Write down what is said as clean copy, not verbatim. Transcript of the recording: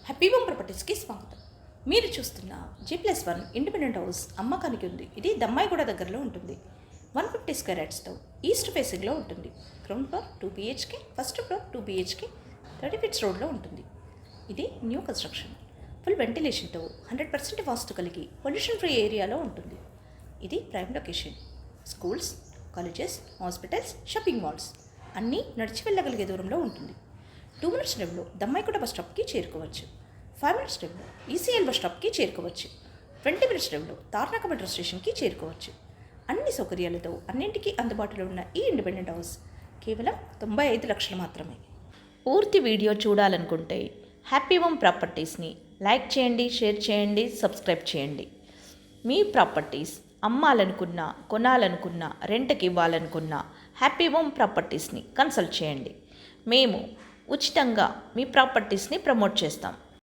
Happy home ప్రాపర్టీస్కి స్వాగతం. మీరు చూస్తున్న G+1 ఇండిపెండెంట్ హౌస్ అమ్మకానికి ఉంది. ఇది దమ్మాయిగూడ దగ్గరలో ఉంటుంది. 150 స్క్వేర్ యార్డ్స్తో ఈస్ట్ ఫేసింగ్లో ఉంటుంది. Ground floor 2 BHK, first floor 2 BHK, 30 feets రోడ్లో ఉంటుంది. ఇది న్యూ కన్స్ట్రక్షన్, ఫుల్ వెంటిలేషన్తో 100% వాస్తు కలిగి పొల్యూషన్ ఫ్రీ ఏరియాలో ఉంటుంది. ఇది prime location. Schools, colleges, hospitals, shopping malls అన్నీ నడిచి వెళ్ళగలిగే దూరంలో ఉంటుంది. 2 minutes డ్రైవ్లో దమ్మాయిగూడ బస్ స్టాప్కి చేరుకోవచ్చు. 5 minutes డ్రైవ్లో ECL బస్ స్టాప్కి చేరుకోవచ్చు. 20 minutes డ్రైవ్లో తార్నాక మెట్రో స్టేషన్కి చేరుకోవచ్చు. అన్ని సౌకర్యాలతో అన్నింటికీ అందుబాటులో ఉన్న ఈ ఇండిపెండెంట్ హౌస్ కేవలం 95 లక్షలు మాత్రమే. పూర్తి వీడియో చూడాలనుకుంటే హ్యాపీ హోమ్ ప్రాపర్టీస్ని లైక్ చేయండి, షేర్ చేయండి, సబ్స్క్రైబ్ చేయండి. మీ ప్రాపర్టీస్ అమ్మాలనుకున్నా, కొనాలనుకున్నా, రెంట్కి ఇవ్వాలనుకున్నా హ్యాపీ హోమ్ ప్రాపర్టీస్ని కన్సల్ట్ చేయండి. మేము ఉచితంగా మీ ప్రాపర్టీస్ని ప్రమోట్ చేస్తాం.